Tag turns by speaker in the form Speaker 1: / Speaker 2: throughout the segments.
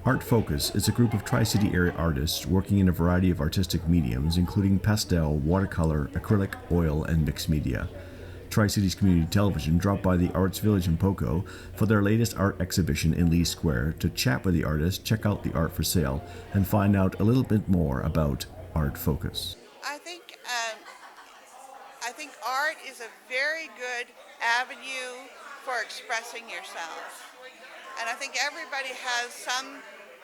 Speaker 1: Art Focus is a group of Tri-City area artists working in a variety of artistic mediums, including pastel, watercolour, acrylic, oil, and mixed media. Tri-Cities Community Television dropped by the Arts Village in Poco for their latest art exhibition in Lee Square to chat with the artists, check out the art for sale, and find out a little bit more about Art Focus.
Speaker 2: I think art is a very good avenue for expressing yourself. And I think everybody has some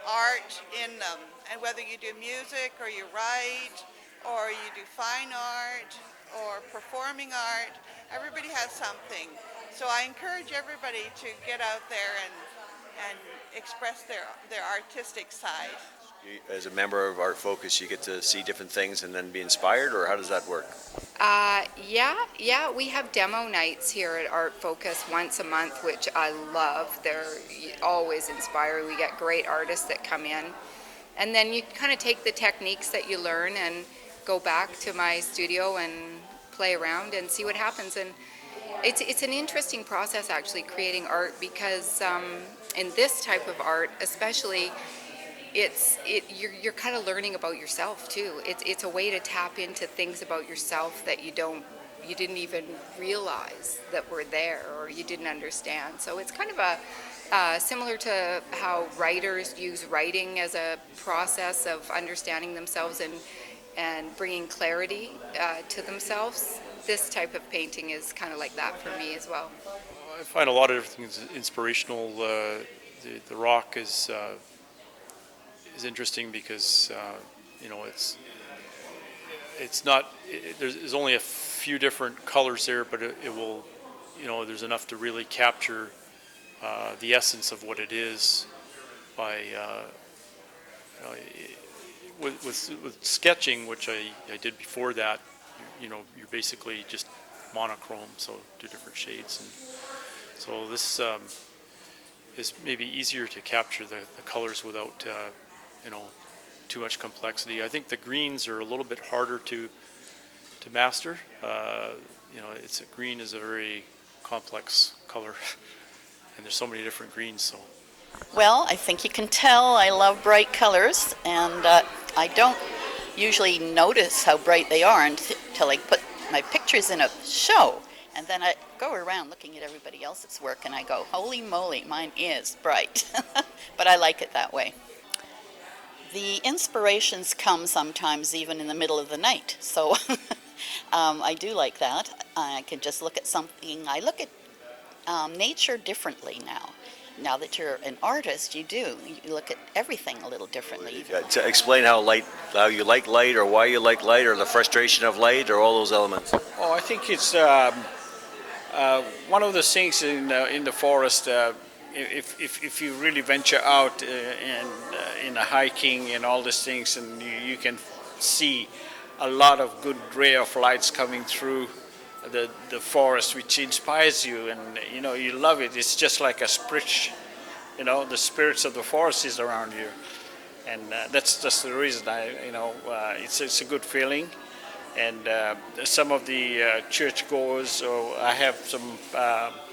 Speaker 2: art in them. And whether you do music or you write or you do fine art or performing art, everybody has something. So I encourage everybody to get out there and express their artistic side.
Speaker 3: As a member of Art Focus, you get to see different things and then be inspired, or how does that work?
Speaker 4: Yeah, we have demo nights here at Art Focus once a month, which I love. They're always inspiring. We get great artists that come in. And then you kind of take the techniques that you learn and go back to my studio and play around and see what happens. And it's an interesting process, actually, creating art, because in this type of art, especially, you're kind of learning about yourself too. It's a way to tap into things about yourself that you didn't even realize that were there or you didn't understand. So it's kind of a similar to how writers use writing as a process of understanding themselves and bringing clarity to themselves. This type of painting is kind of like that for me as well.
Speaker 5: I find a lot of things inspirational. The rock is interesting because it's not there's only a few different colors there, but it will there's enough to really capture the essence of what it is by with sketching, which I did before that. You're basically just monochrome, so two different shades, and so this is maybe easier to capture the colors without too much complexity. I think the greens are a little bit harder to master. Green is a very complex color, and there's so many different greens. So.
Speaker 6: Well, I think you can tell I love bright colors, and I don't usually notice how bright they are until I put my pictures in a show. And then I go around looking at everybody else's work and I go, holy moly, mine is bright. But I like it that way. The inspirations come sometimes even in the middle of the night. So I do like that. I can just look at something. I look at nature differently now. Now that you're an artist, you look at everything a little differently.
Speaker 3: To explain how you like light, or why you like light, or the frustration of light, or all those elements.
Speaker 7: Oh, I think it's one of the things in the forest. If you really venture out in a hiking and all these things, and you can see a lot of good ray of lights coming through the forest, which inspires you, and you love it. It's just like a spirit, the spirits of the forest is around you, and that's just the reason it's a good feeling. And some of the churchgoers, or I have some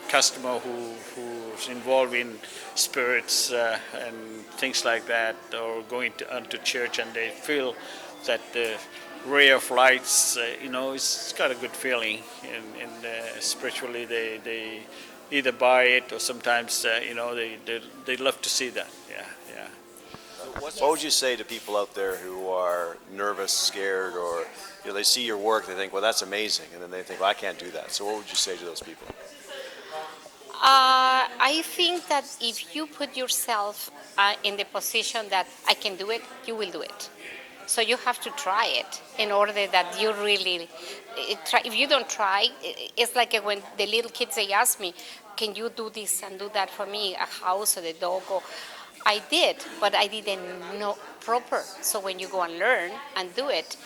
Speaker 7: customer who's involved in spirits and things like that, or going onto church, and they feel that the ray of lights, it's got a good feeling, and spiritually they either buy it, or sometimes they love to see that. Yeah.
Speaker 3: What would you say to people out there who are nervous, scared, or they see your work, they think, well, that's amazing, and then they think, well, I can't do that. So what would you say to those people?
Speaker 8: I think that if you put yourself in the position that I can do it, you will do it. So you have to try it in order that you really try. If you don't try, it's like when the little kids, they ask me, can you do this and do that for me, a house or the dog? Or I did, but I didn't know proper. So when you go and learn and do it,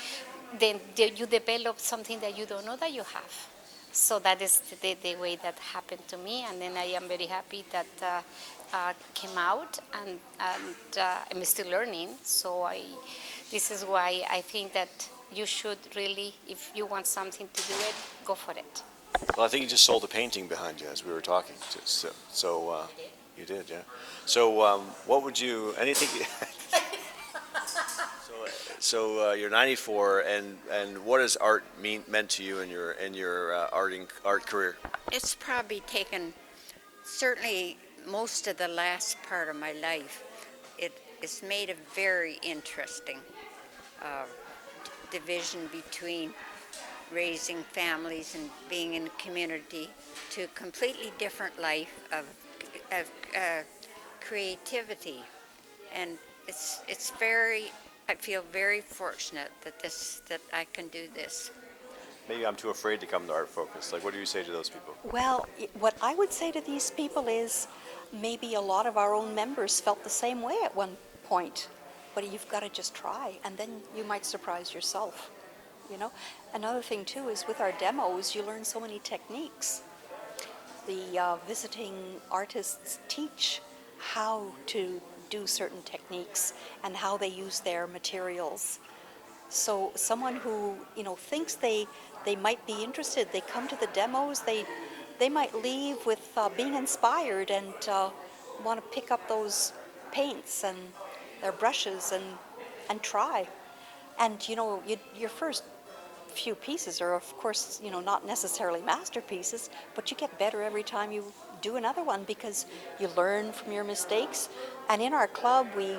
Speaker 8: then you develop something that you don't know that you have. So that is the way that happened to me, and then I am very happy that came out, and I'm still learning. So this is why I think that you should really, if you want something to do it, go for it.
Speaker 3: Well, I think you just sold a painting behind you as we were talking. So You did, yeah. So, what would you? Anything? So you're 94, and what has art meant to you in your art career?
Speaker 9: It's probably taken certainly most of the last part of my life. It's made a very interesting uh, division between raising families and being in a community to a completely different life of creativity. And it's very, I feel very fortunate that I can do this.
Speaker 3: Maybe I'm too afraid to come to Art Focus. Like, what do you say to those people?
Speaker 10: Well, what I would say to these people is maybe a lot of our own members felt the same way at one point, but you've got to just try, and then you might surprise yourself, you know? Another thing, too, is with our demos, you learn so many techniques. The visiting artists teach how to do certain techniques and how they use their materials. So someone who, you know, thinks they might be interested, they come to the demos, they might leave with being inspired and want to pick up those paints and their brushes and try. And, you know, your first few pieces are, of course, you know, not necessarily masterpieces, but you get better every time you do another one because you learn from your mistakes. And in our club, we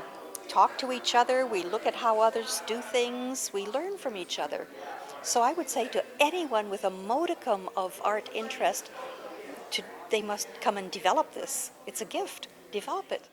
Speaker 10: talk to each other, we look at how others do things, we learn from each other. So I would say to anyone with a modicum of art interest, they must come and develop this. It's a gift. Develop it.